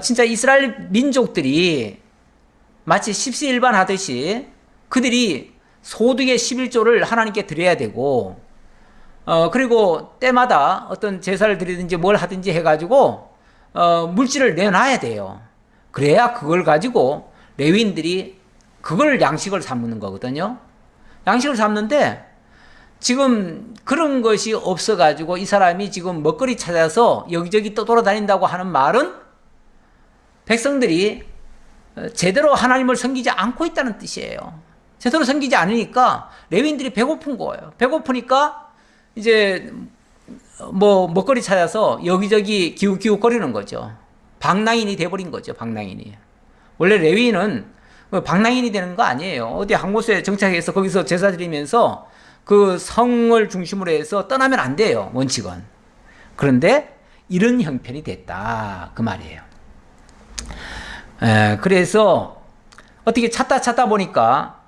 [SPEAKER 1] 진짜 이스라엘 민족들이 마치 십시일반 하듯이 그들이 소득의 11조를 하나님께 드려야 되고 그리고 때마다 어떤 제사를 드리든지 뭘 하든지 해가지고 물질을 내놔야 돼요. 그래야 그걸 가지고 레위인들이 그걸 양식을 삼는 거거든요. 양식을 삼는데 지금 그런 것이 없어가지고 이 사람이 지금 먹거리 찾아서 여기저기 떠돌아다닌다고 하는 말은 백성들이 제대로 하나님을 섬기지 않고 있다는 뜻이에요. 제대로 섬기지 않으니까 레위인들이 배고픈 거예요. 배고프니까 이제 뭐 먹거리 찾아서 여기저기 기웃기웃거리는 거죠. 방랑인이 돼버린 거죠. 방랑인이. 원래 레위인은 방랑인이 되는 거 아니에요. 어디 한 곳에 정착해서 거기서 제사 드리면서 그 성을 중심으로 해서 떠나면 안 돼요. 원칙은. 그런데 이런 형편이 됐다 그 말이에요. 그래서 어떻게 찾다 보니까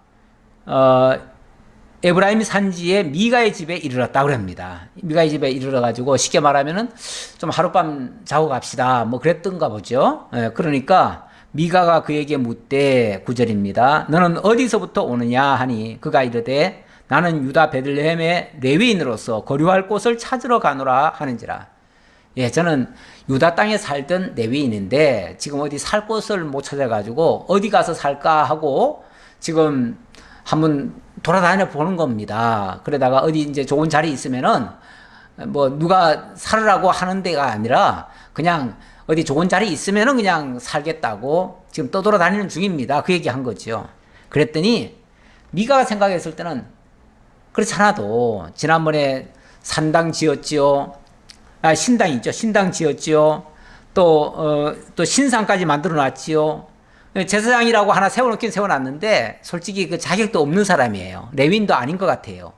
[SPEAKER 1] 에브라임 산지에 미가의 집에 이르렀다 그럽니다. 미가의 집에 이르러 가지고 쉽게 말하면은 좀 하룻밤 자고 갑시다 뭐 그랬던가 보죠. 그러니까 미가가 그에게 묻되 9절입니다. 너는 어디서부터 오느냐 하니 그가 이르되 나는 유다 베들레헴의 레위인으로서 거류할 곳을 찾으러 가노라 하는지라. 예, 저는 유다 땅에 살던 레위인인데 지금 어디 살 곳을 못 찾아가지고 어디 가서 살까 하고 지금 한번 돌아다녀 보는 겁니다. 그러다가 어디 이제 좋은 자리 있으면은 뭐 누가 살으라고 하는 데가 아니라 그냥 어디 좋은 자리 있으면은 그냥 살겠다고 지금 떠돌아다니는 중입니다. 그 얘기 한 거죠. 그랬더니 미가가 생각했을 때는 그렇지 않아도 지난번에 산당 지었지요. 신당 있죠. 신당 지었지요. 또 신상까지 만들어 놨지요. 제사장이라고 하나 세워놓긴 세워놨는데 솔직히 그 자격도 없는 사람이에요. 레위인도 아닌 것 같아요.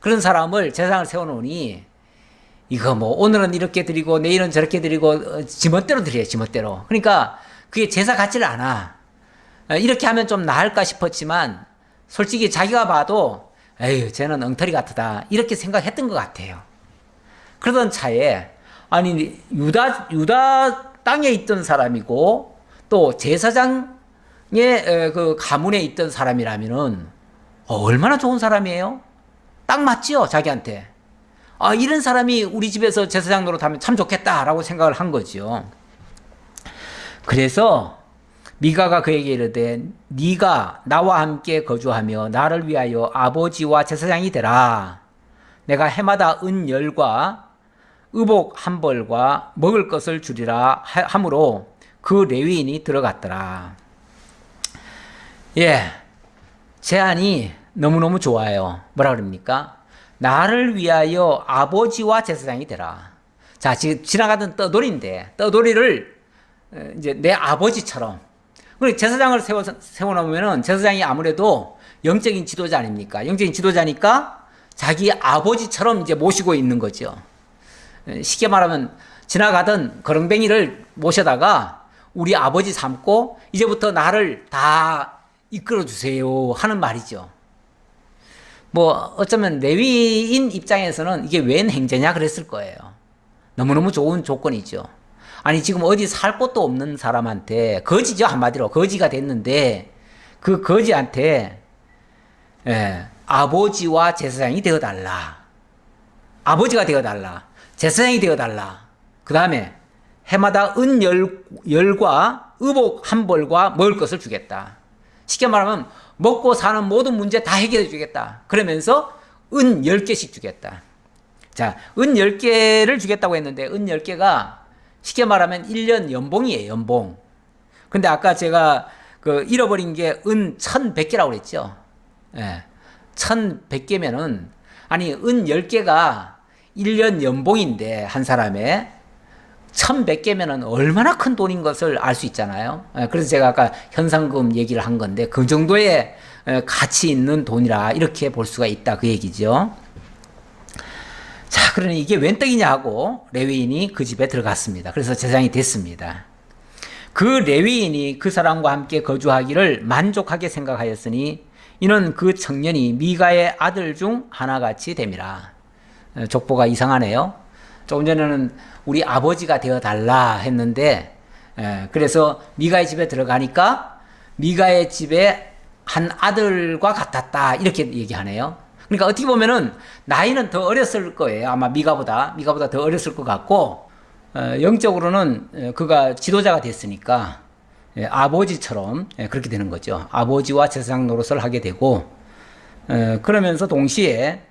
[SPEAKER 1] 그런 사람을 제사장을 세워놓으니 이거 뭐 오늘은 이렇게 드리고 내일은 저렇게 드리고 지멋대로 드려요. 지멋대로. 그러니까 그게 제사 같지를 않아. 이렇게 하면 좀 나을까 싶었지만 솔직히 자기가 봐도 에휴 쟤는 엉터리 같다 이렇게 생각했던 것 같아요. 그러던 차에 아니 유다 땅에 있던 사람이고 또 제사장의 그 가문에 있던 사람이라면은 얼마나 좋은 사람이에요? 딱 맞지요 자기한테. 이런 사람이 우리 집에서 제사장 노릇하면 참 좋겠다라고 생각을 한 거죠. 그래서 미가가 그에게 이르되 네가 나와 함께 거주하며 나를 위하여 아버지와 제사장이 되라. 내가 해마다 은 10과 의복 1벌과 먹을 것을 주리라 하므로 그 레위인이 들어갔더라. 예, 제안이 너무너무 좋아요. 뭐라 그럽니까? 나를 위하여 아버지와 제사장이 되라. 자, 지금 지나가던 떠돌이인데 떠돌이를 이제 내 아버지처럼. 그리고 제사장을 세워놓으면은 제사장이 아무래도 영적인 지도자 아닙니까? 영적인 지도자니까 자기 아버지처럼 이제 모시고 있는 거죠. 쉽게 말하면 지나가던 거렁뱅이를 모셔다가 우리 아버지 삼고 이제부터 나를 다 이끌어 주세요 하는 말이죠. 뭐 어쩌면 레위인 입장에서는 이게 웬 행제냐 그랬을 거예요. 너무너무 좋은 조건이죠. 아니 지금 어디 살 곳도 없는 사람한테 거지죠. 한마디로 거지가 됐는데 그 거지한테 아버지와 제사장이 되어달라. 아버지가 되어달라. 제사장이 되어달라. 그 다음에 해마다 은 10과 의복 1벌과 먹을 것을 주겠다. 쉽게 말하면 먹고 사는 모든 문제 다 해결해 주겠다. 그러면서 은 10개씩 주겠다. 자, 은 10개를 주겠다고 했는데 은 10개가 쉽게 말하면 1년 연봉이에요. 연봉. 근데 아까 제가 그 잃어버린 게 은 1100개라고 그랬죠. 예. 1100개면은 아니 은 10개가 1년 연봉인데 한 사람의 1100개면은 얼마나 큰 돈인 것을 알 수 있잖아요. 그래서 제가 아까 현상금 얘기를 한 건데 그 정도의 가치 있는 돈이라 이렇게 볼 수가 있다 그 얘기죠. 자, 그러니 이게 웬 떡이냐 하고 레위인이 그 집에 들어갔습니다. 그래서 제사장이 됐습니다. 그 레위인이 그 사람과 함께 거주하기를 만족하게 생각하였으니 이는 그 청년이 미가의 아들 중 하나같이 됨이라. 족보가 이상하네요. 조금 전에는 우리 아버지가 되어달라 했는데 그래서 미가의 집에 들어가니까 미가의 집에 한 아들과 같았다 이렇게 얘기하네요. 그러니까 어떻게 보면은 나이는 더 어렸을 거예요. 아마 미가보다 더 어렸을 것 같고 영적으로는 그가 지도자가 됐으니까 아버지처럼 그렇게 되는 거죠. 아버지와 제사장 노릇을 하게 되고 그러면서 동시에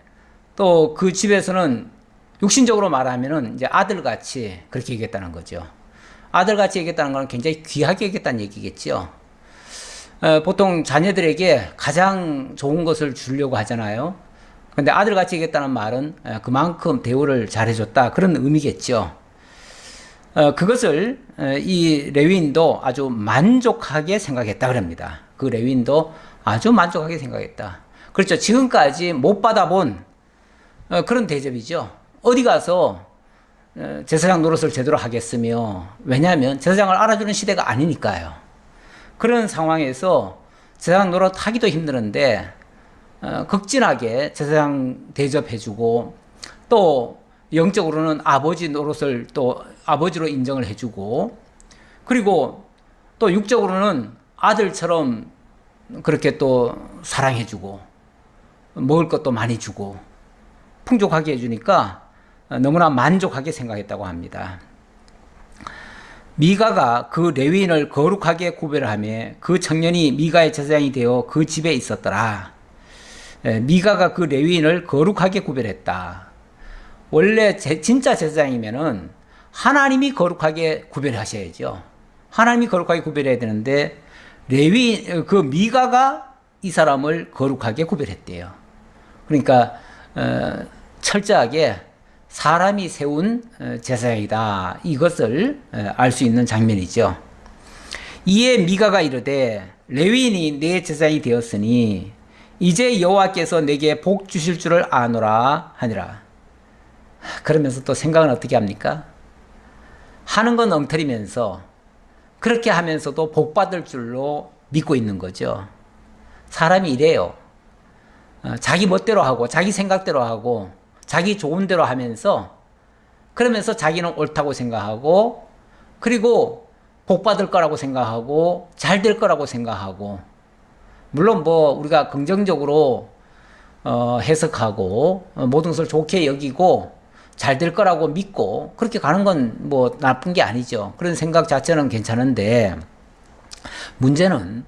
[SPEAKER 1] 또 그 집에서는 육신적으로 말하면은 이제 아들같이 그렇게 얘기했다는 거죠. 아들같이 얘기했다는 건 굉장히 귀하게 얘기했다는 얘기겠죠. 보통 자녀들에게 가장 좋은 것을 주려고 하잖아요. 근데 아들같이 얘기했다는 말은 그만큼 대우를 잘해줬다 그런 의미겠죠. 그것을 이 레위인도 아주 만족하게 생각했다 그럽니다. 그 레위인도 아주 만족하게 생각했다. 그렇죠. 지금까지 못 받아본 그런 대접이죠. 어디 가서 제사장 노릇을 제대로 하겠으며, 왜냐하면 제사장을 알아주는 시대가 아니니까요. 그런 상황에서 제사장 노릇 하기도 힘드는데 극진하게 제사장 대접해주고, 또 영적으로는 아버지 노릇을 또 아버지로 인정을 해주고, 그리고 또 육적으로는 아들처럼 그렇게 또 사랑해주고, 먹을 것도 많이 주고 풍족하게 해주니까 너무나 만족하게 생각했다고 합니다. 미가가 그 레위인을 거룩하게 구별하며 그 청년이 미가의 제사장이 되어 그 집에 있었더라. 미가가 그 레위인을 거룩하게 구별했다. 원래 진짜 제사장이면은 하나님이 거룩하게 구별하셔야죠. 하나님이 거룩하게 구별해야 되는데 그 미가가 이 사람을 거룩하게 구별했대요. 그러니까 철저하게 사람이 세운 제사장이다, 이것을 알 수 있는 장면이죠. 이에 미가가 이르되 레위인이 내 제사장이 되었으니 이제 여호와께서 내게 복 주실 줄을 아노라 하니라. 그러면서 또 생각은 어떻게 합니까? 하는 건 엉터리면서 그렇게 하면서도 복 받을 줄로 믿고 있는 거죠. 사람이 이래요. 자기 멋대로 하고 자기 생각대로 하고 자기 좋은 대로 하면서, 그러면서 자기는 옳다고 생각하고, 그리고 복 받을 거라고 생각하고 잘 될 거라고 생각하고, 물론 뭐 우리가 긍정적으로 해석하고 모든 것을 좋게 여기고 잘 될 거라고 믿고 그렇게 가는 건 뭐 나쁜 게 아니죠. 그런 생각 자체는 괜찮은데, 문제는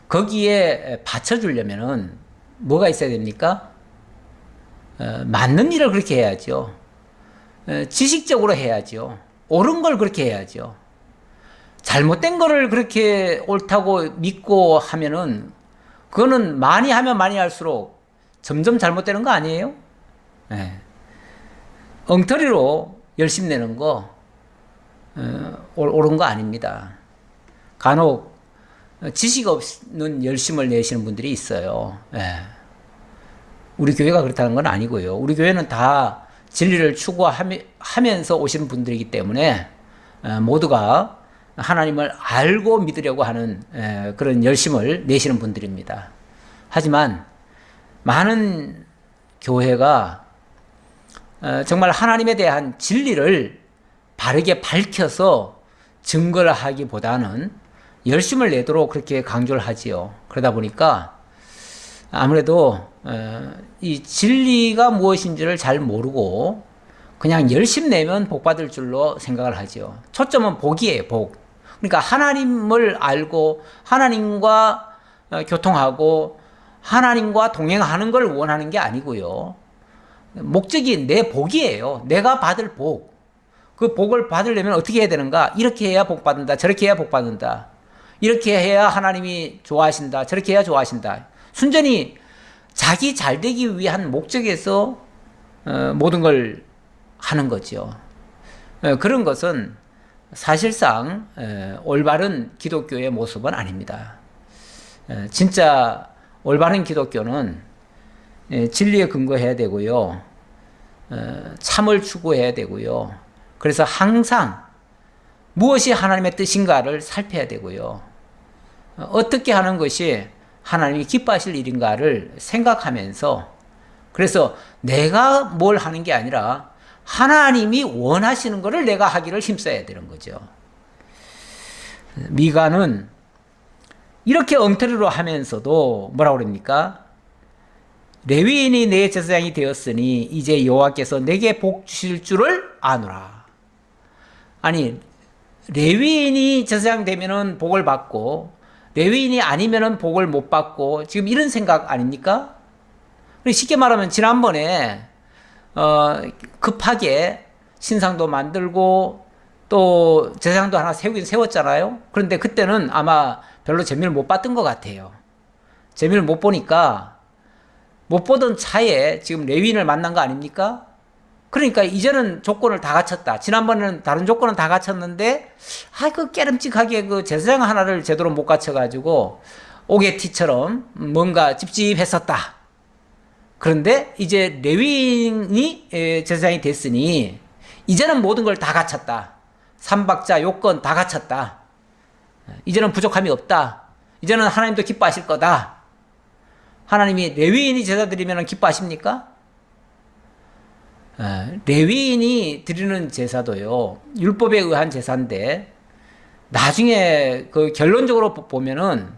[SPEAKER 1] 거기에 받쳐주려면은 뭐가 있어야 됩니까? 맞는 일을 그렇게 해야죠. 지식적으로 해야죠. 옳은 걸 그렇게 해야죠. 잘못된 거를 그렇게 옳다고 믿고 하면은 그거는 많이 하면 많이 할수록 점점 잘못되는 거 아니에요? 네. 엉터리로 열심 내는 거 옳은 거 아닙니다. 간혹 지식 없는 열심을 내시는 분들이 있어요. 네. 우리 교회가 그렇다는 건 아니고요. 우리 교회는 다 진리를 추구하면서 오시는 분들이기 때문에 모두가 하나님을 알고 믿으려고 하는 그런 열심을 내시는 분들입니다. 하지만 많은 교회가 정말 하나님에 대한 진리를 바르게 밝혀서 증거를 하기보다는 열심을 내도록 그렇게 강조를 하지요. 그러다 보니까 아무래도 이 진리가 무엇인지를 잘 모르고 그냥 열심 내면 복 받을 줄로 생각을 하죠. 초점은 복이에요, 복. 그러니까 하나님을 알고 하나님과 교통하고 하나님과 동행하는 걸 원하는 게 아니고요. 목적이 내 복이에요. 내가 받을 복. 그 복을 받으려면 어떻게 해야 되는가? 이렇게 해야 복 받는다. 저렇게 해야 복 받는다. 이렇게 해야 하나님이 좋아하신다. 저렇게 해야 좋아하신다. 순전히 자기 잘 되기 위한 목적에서 모든 걸 하는 거죠. 그런 것은 사실상 올바른 기독교의 모습은 아닙니다. 진짜 올바른 기독교는 진리에 근거해야 되고요. 참을 추구해야 되고요. 그래서 항상 무엇이 하나님의 뜻인가를 살펴야 되고요. 어떻게 하는 것이 하나님이 기뻐하실 일인가를 생각하면서, 그래서 내가 뭘 하는 게 아니라 하나님이 원하시는 것을 내가 하기를 힘써야 되는 거죠. 미가는 이렇게 엉터리로 하면서도 뭐라고 그럽니까? 레위인이 내 제사장이 되었으니 이제 여호와께서 내게 복 주실 줄을 아노라. 아니, 레위인이 제사장 되면은 복을 받고 레위인이 아니면은 복을 못 받고, 지금 이런 생각 아닙니까? 쉽게 말하면 지난번에 급하게 신상도 만들고 또 제사장도 하나 세우긴 세웠잖아요. 그런데 그때는 아마 별로 재미를 못 봤던 것 같아요. 재미를 못 보니까, 못 보던 차에 지금 레위인을 만난 거 아닙니까? 그러니까 이제는 조건을 다 갖췄다. 지난번에는 다른 조건은 다 갖췄는데, 그 깨름직하게 그 제사장 하나를 제대로 못 갖춰가지고 오게티처럼 뭔가 찝찝했었다. 그런데 이제 레위인이 제사장이 됐으니 이제는 모든 걸 다 갖췄다. 삼박자 요건 다 갖췄다. 이제는 부족함이 없다. 이제는 하나님도 기뻐하실 거다. 하나님이 레위인이 제사 드리면 기뻐하십니까? 레위인이 드리는 제사도요, 율법에 의한 제사인데, 나중에 그 결론적으로 보면은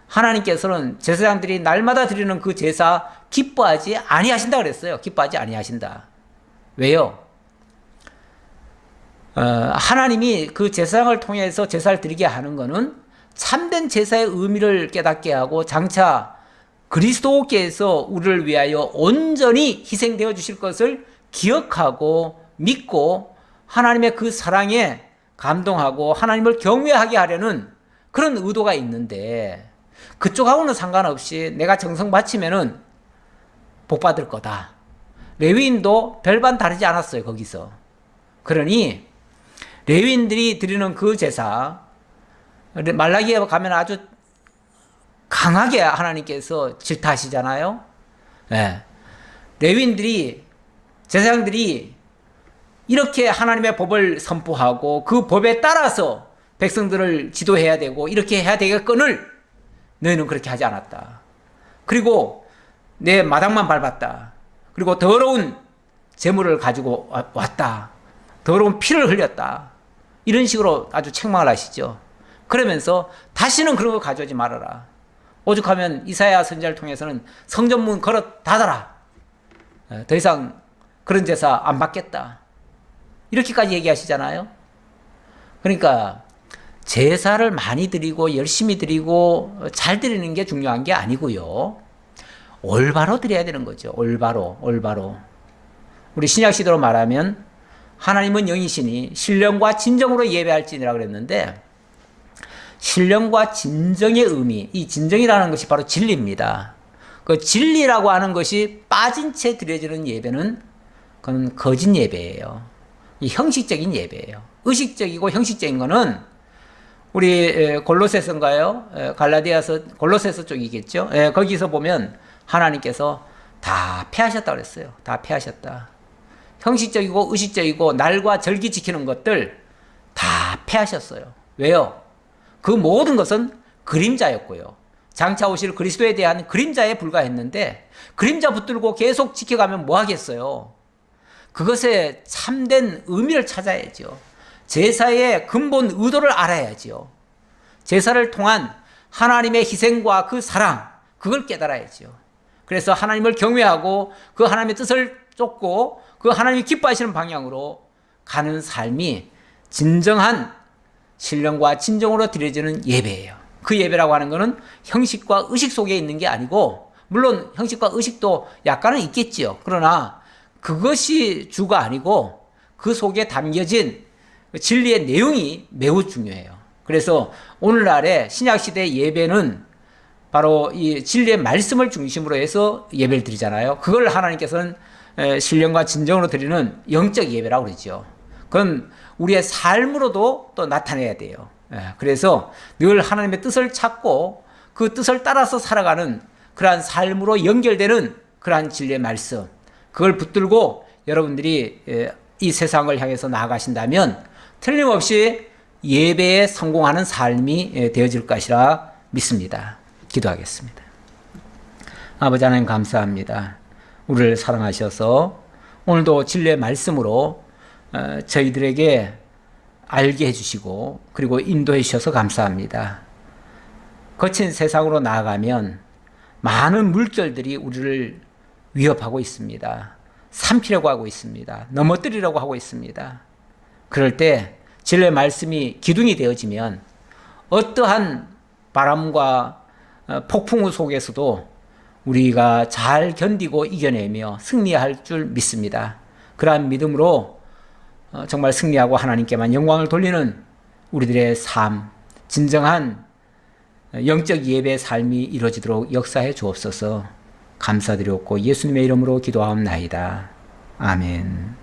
[SPEAKER 1] 하나님께서는 제사장들이 날마다 드리는 그 제사 기뻐하지 아니하신다 그랬어요. 기뻐하지 아니하신다. 왜요? 하나님이 그 제사장을 통해서 제사를 드리게 하는 것은 참된 제사의 의미를 깨닫게 하고 장차 그리스도께서 우리를 위하여 온전히 희생되어 주실 것을 기억하고 믿고 하나님의 그 사랑에 감동하고 하나님을 경외하게 하려는 그런 의도가 있는데, 그쪽하고는 상관없이 내가 정성 바치면은 복 받을 거다. 레위인도 별반 다르지 않았어요, 거기서. 그러니 레위인들이 드리는 그 제사, 말라기에 가면 아주 강하게 하나님께서 질타하시잖아요. 네. 레위인들이, 제사장들이 이렇게 하나님의 법을 선포하고 그 법에 따라서 백성들을 지도해야 되고 이렇게 해야 되겠거늘 너희는 그렇게 하지 않았다. 그리고 내 마당만 밟았다. 그리고 더러운 재물을 가지고 왔다. 더러운 피를 흘렸다. 이런 식으로 아주 책망을 하시죠. 그러면서 다시는 그런 거 가져오지 말아라. 오죽하면 이사야 선지자를 통해서는 성전문 걸어 닫아라. 더 이상 그런 제사 안 받겠다. 이렇게까지 얘기하시잖아요. 그러니까 제사를 많이 드리고 열심히 드리고 잘 드리는 게 중요한 게 아니고요. 올바로 드려야 되는 거죠. 올바로. 우리 신약 시대로 말하면 하나님은 영이시니 신령과 진정으로 예배할지니라 그랬는데, 신령과 진정의 의미, 이 진정이라는 것이 바로 진리입니다. 그 진리라고 하는 것이 빠진 채 드려지는 예배는 그건 거짓 예배예요. 이 형식적인 예배예요. 의식적이고 형식적인 거는 우리 골로새서인가요? 갈라디아서, 골로새서 쪽이겠죠? 거기서 보면 하나님께서 다 폐하셨다고 그랬어요. 다 폐하셨다. 형식적이고 의식적이고 날과 절기 지키는 것들 다 폐하셨어요. 왜요? 그 모든 것은 그림자였고요. 장차 오실 그리스도에 대한 그림자에 불과했는데, 그림자 붙들고 계속 지켜가면 뭐 하겠어요? 그것의 참된 의미를 찾아야죠. 제사의 근본 의도를 알아야죠. 제사를 통한 하나님의 희생과 그 사랑, 그걸 깨달아야죠. 그래서 하나님을 경외하고 그 하나님의 뜻을 쫓고 그 하나님이 기뻐하시는 방향으로 가는 삶이 진정한 신령과 진정으로 드려지는 예배예요. 그 예배라고 하는 것은 형식과 의식 속에 있는 게 아니고, 물론 형식과 의식도 약간은 있겠지요. 그러나 그것이 주가 아니고 그 속에 담겨진 진리의 내용이 매우 중요해요. 그래서 오늘날의 신약시대 예배는 바로 이 진리의 말씀을 중심으로 해서 예배를 드리잖아요. 그걸 하나님께서는 신령과 진정으로 드리는 영적 예배라고 그러죠. 그건 우리의 삶으로도 또 나타내야 돼요. 그래서 늘 하나님의 뜻을 찾고 그 뜻을 따라서 살아가는 그러한 삶으로 연결되는 그러한 진리의 말씀, 그걸 붙들고 여러분들이 이 세상을 향해서 나아가신다면 틀림없이 예배에 성공하는 삶이 되어질 것이라 믿습니다. 기도하겠습니다. 아버지 하나님 감사합니다. 우리를 사랑하셔서 오늘도 진리의 말씀으로 저희들에게 알게 해주시고 그리고 인도해 주셔서 감사합니다. 거친 세상으로 나아가면 많은 물결들이 우리를 위협하고 있습니다. 삼키려고 하고 있습니다. 넘어뜨리려고 하고 있습니다. 그럴 때 진리의 말씀이 기둥이 되어지면 어떠한 바람과 폭풍우 속에서도 우리가 잘 견디고 이겨내며 승리할 줄 믿습니다. 그러한 믿음으로 정말 승리하고 하나님께만 영광을 돌리는 우리들의 삶, 진정한 영적 예배의 삶이 이루어지도록 역사해 주옵소서. 감사드렸고 예수님의 이름으로 기도하옵나이다. 아멘.